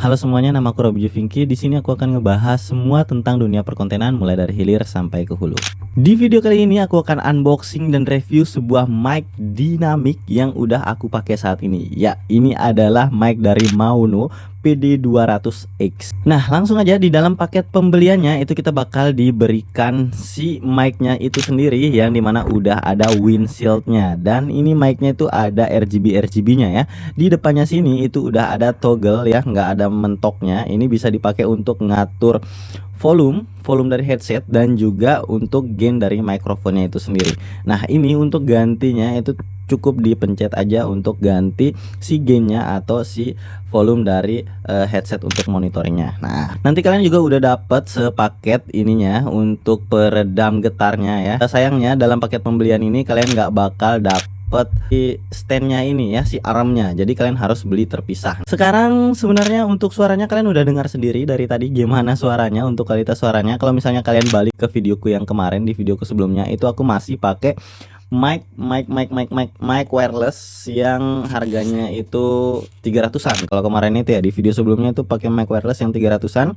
Halo semuanya, nama aku Robi Juvinky. Di sini aku akan ngebahas semua tentang dunia perkontenan mulai dari hilir sampai ke hulu. Di video kali ini aku akan unboxing dan review sebuah mic dinamik yang udah aku pakai saat ini. Ya, ini adalah mic dari Maono PD200X. Nah, langsung aja di dalam paket pembeliannya itu kita bakal diberikan si mic-nya itu sendiri yang dimana udah ada windshieldnya, dan ini mic-nya itu ada RGB-nya ya. Di depannya sini itu udah ada toggle ya, nggak ada mentoknya. Ini bisa dipakai untuk ngatur volume dari headset dan juga untuk gain dari mikrofonnya itu sendiri. Nah, ini untuk gantinya itu cukup dipencet aja untuk ganti si gainnya atau si volume dari headset untuk monitoringnya. Nah, nanti kalian juga udah dapat sepaket ininya untuk peredam getarnya ya. Sayangnya dalam paket pembelian ini kalian nggak bakal dapat di standnya ini ya, si armnya. Jadi kalian harus beli terpisah. Sekarang sebenarnya untuk suaranya kalian udah dengar sendiri dari tadi gimana suaranya, untuk kualitas suaranya. Kalau misalnya kalian balik ke videoku yang kemarin, di videoku sebelumnya itu aku masih pakai mic wireless yang harganya itu 300-an. Kalau kemarin itu ya, di video sebelumnya itu pakai mic wireless yang 300-an.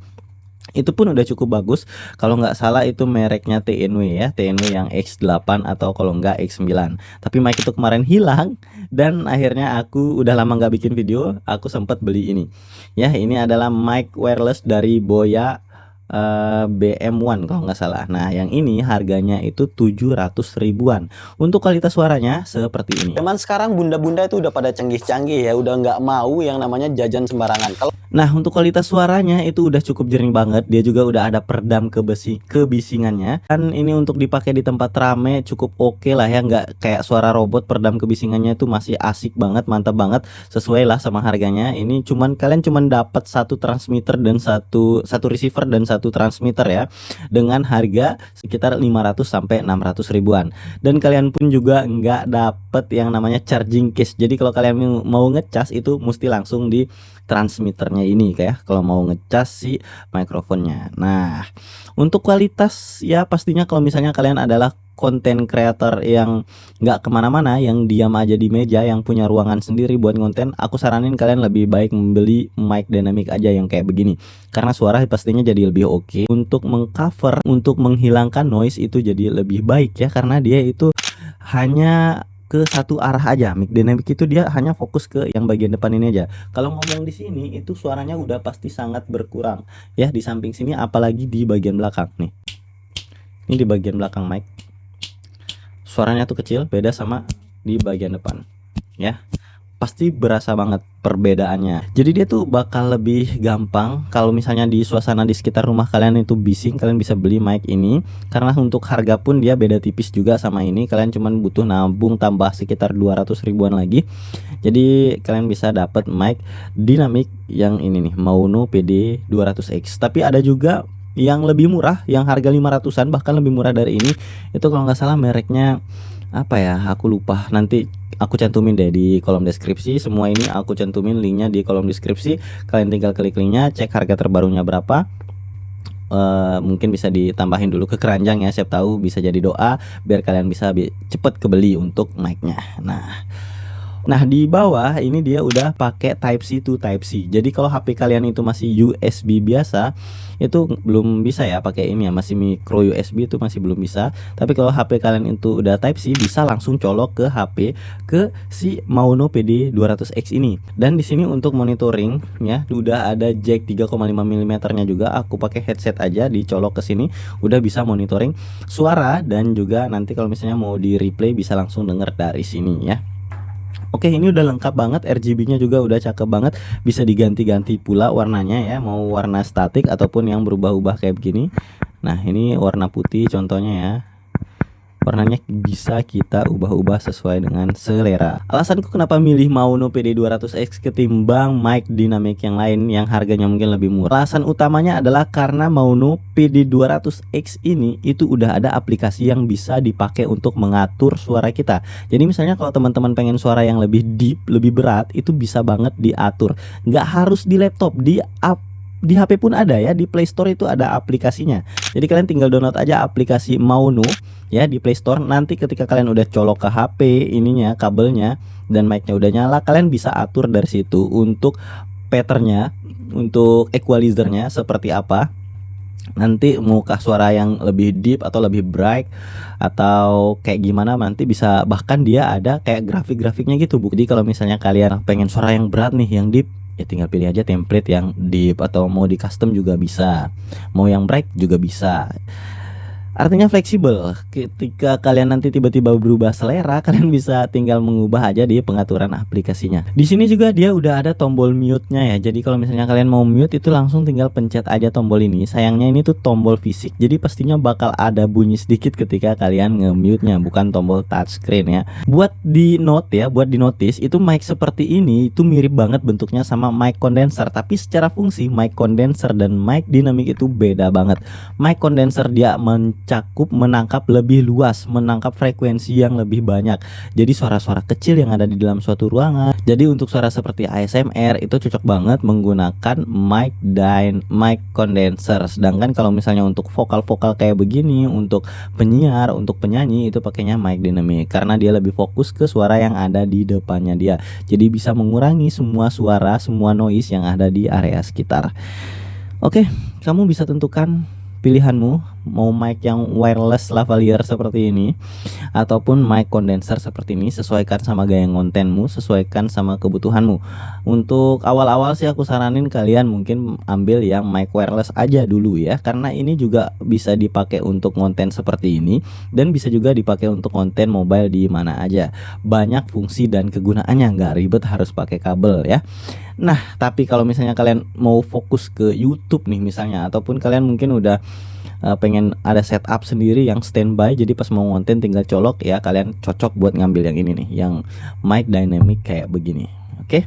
Itu pun udah cukup bagus. Kalau nggak salah itu mereknya TNW ya, TNW yang X8 atau kalau nggak X9. Tapi mic itu kemarin hilang dan akhirnya aku udah lama nggak bikin video, aku sempat beli ini. Ya, ini adalah mic wireless dari Boya BM1 kalau nggak salah. Nah, yang ini harganya itu 700 ribuan. Untuk kualitas suaranya seperti ini. Cuman sekarang bunda-bunda itu udah pada canggih-canggih ya, udah nggak mau yang namanya jajan sembarangan. Nah, untuk kualitas suaranya itu udah cukup jernih banget. Dia juga udah ada peredam kebisingannya. Dan ini untuk dipakai di tempat rame cukup oke lah ya, nggak kayak suara robot. Peredam kebisingannya itu masih asik banget, mantap banget, sesuai lah sama harganya. Ini kalian cuman dapat satu transmitter dan satu receiver dan satu transmitter ya, dengan harga sekitar 500 sampai 600 ribuan. Dan kalian pun juga nggak dapet yang namanya charging case. Jadi kalau kalian mau ngecas itu mesti langsung di transmitternya ini kayak kalau mau ngecas si mikrofonnya. Nah, untuk kualitas ya pastinya kalau misalnya kalian adalah konten creator yang nggak kemana-mana, yang diam aja di meja, yang punya ruangan sendiri buat konten, aku saranin kalian lebih baik membeli mic dynamic aja yang kayak begini, karena suara pastinya jadi lebih oke. Untuk mengcover, untuk menghilangkan noise itu jadi lebih baik ya, karena dia itu hanya ke satu arah aja. Mic dynamic itu dia hanya fokus ke yang bagian depan ini aja. Kalau ngomong di sini itu suaranya udah pasti sangat berkurang ya, di samping sini, apalagi di bagian belakang nih. Ini di bagian belakang mic suaranya tuh kecil, beda sama di bagian depan ya. Pasti berasa banget perbedaannya. Jadi dia tuh bakal lebih gampang kalau misalnya di suasana di sekitar rumah kalian itu bising, kalian bisa beli mic ini. Karena untuk harga pun dia beda tipis juga sama ini. Kalian cuman butuh nabung tambah sekitar 200 ribuan lagi. Jadi kalian bisa dapat mic dinamik yang ini nih, Maono PD200X. Tapi ada juga yang lebih murah, yang harga 500-an, bahkan lebih murah dari ini. Itu kalau nggak salah mereknya apa ya, aku lupa. Nanti aku cantumin deh di kolom deskripsi. Semua ini aku cantumin linknya di kolom deskripsi. Kalian tinggal klik linknya, cek harga terbarunya berapa. Mungkin bisa ditambahin dulu ke keranjang ya, siapa tahu bisa jadi doa biar kalian bisa cepet kebeli untuk mic-nya. Nah, di bawah ini dia udah pakai Type C to Type C. Jadi kalau HP kalian itu masih USB biasa, itu belum bisa ya pakai ini ya, masih micro USB itu masih belum bisa. Tapi kalau HP kalian itu udah Type C, bisa langsung colok ke HP, ke si Maono PD200X ini. Dan di sini untuk monitoring ya, udah ada jack 3,5 mm nya juga. Aku pakai headset aja, dicolok ke sini udah bisa monitoring suara, dan juga nanti kalau misalnya mau di replay bisa langsung denger dari sini ya. Oke, ini udah lengkap banget, RGB-nya juga udah cakep banget, bisa diganti-ganti pula warnanya ya, mau warna statik ataupun yang berubah-ubah kayak begini. Nah, ini warna putih contohnya ya. Warnanya bisa kita ubah-ubah sesuai dengan selera. Alasanku kenapa milih Maono PD200X ketimbang mic dynamic yang lain yang harganya mungkin lebih murah, alasan utamanya adalah karena Maono PD200X ini itu udah ada aplikasi yang bisa dipakai untuk mengatur suara kita. Jadi misalnya kalau teman-teman pengen suara yang lebih deep, lebih berat, itu bisa banget diatur. Nggak harus di laptop, di HP pun ada ya, di Play Store itu ada aplikasinya. Jadi kalian tinggal download aja aplikasi Maono ya di Play Store. Nanti ketika kalian udah colok ke HP ininya, kabelnya, dan mic-nya udah nyala, kalian bisa atur dari situ untuk patternnya untuk equalizernya seperti apa. Nanti maukah suara yang lebih deep atau lebih bright atau kayak gimana, nanti bisa, bahkan dia ada kayak grafik-grafiknya gitu Bu. Jadi kalau misalnya kalian pengen suara yang berat nih, yang deep, ya tinggal pilih aja template yang deep, atau mau di custom juga bisa, mau yang bright juga bisa. Artinya fleksibel. Ketika kalian nanti tiba-tiba berubah selera, kalian bisa tinggal mengubah aja di pengaturan aplikasinya. Di sini juga dia udah ada tombol mute-nya ya. Jadi kalau misalnya kalian mau mute itu langsung tinggal pencet aja tombol ini. Sayangnya ini tuh tombol fisik. Jadi pastinya bakal ada bunyi sedikit ketika kalian nge-mute-nya, bukan tombol touchscreen ya. Buat di note ya, buat di notice itu mic seperti ini itu mirip banget bentuknya sama mic condenser, tapi secara fungsi mic condenser dan mic dynamic itu beda banget. Mic condenser dia menangkap lebih luas, menangkap frekuensi yang lebih banyak. Jadi suara-suara kecil yang ada di dalam suatu ruangan. Jadi untuk suara seperti ASMR itu cocok banget menggunakan mic condenser. Sedangkan kalau misalnya untuk vokal-vokal kayak begini, untuk penyiar, untuk penyanyi itu pakainya mic dynamic karena dia lebih fokus ke suara yang ada di depannya dia. Jadi bisa mengurangi semua suara, semua noise yang ada di area sekitar. Oke, kamu bisa tentukan pilihanmu, mau mic yang wireless lavalier seperti ini ataupun mic condenser seperti ini. Sesuaikan sama gaya kontenmu, sesuaikan sama kebutuhanmu. Untuk awal-awal sih aku saranin kalian mungkin ambil yang mic wireless aja dulu ya, karena ini juga bisa dipakai untuk konten seperti ini dan bisa juga dipakai untuk konten mobile di mana aja. Banyak fungsi dan kegunaannya, nggak ribet harus pakai kabel ya. Nah, tapi kalau misalnya kalian mau fokus ke YouTube nih misalnya, ataupun kalian mungkin udah pengen ada setup sendiri yang standby, jadi pas mau konten tinggal colok ya, kalian cocok buat ngambil yang ini nih, yang mic dynamic kayak begini. Oke,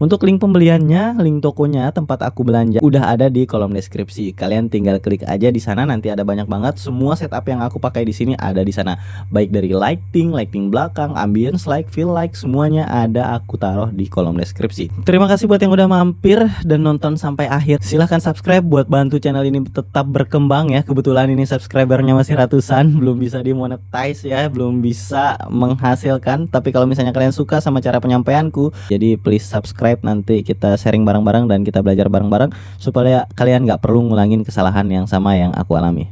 untuk link pembeliannya, link tokonya, tempat aku belanja udah ada di kolom deskripsi. Kalian tinggal klik aja di sana, nanti ada banyak banget semua setup yang aku pakai di sini ada di sana. Baik dari lighting belakang, ambience light, feel like, semuanya ada aku taruh di kolom deskripsi. Terima kasih buat yang udah mampir dan nonton sampai akhir. Silahkan subscribe buat bantu channel ini tetap berkembang ya. Kebetulan ini subscribernya masih ratusan, belum bisa dimonetize ya, belum bisa menghasilkan. Tapi kalau misalnya kalian suka sama cara penyampaianku, jadi please subscribe, nanti kita sharing bareng-bareng dan kita belajar bareng-bareng supaya kalian nggak perlu ngulangin kesalahan yang sama yang aku alami.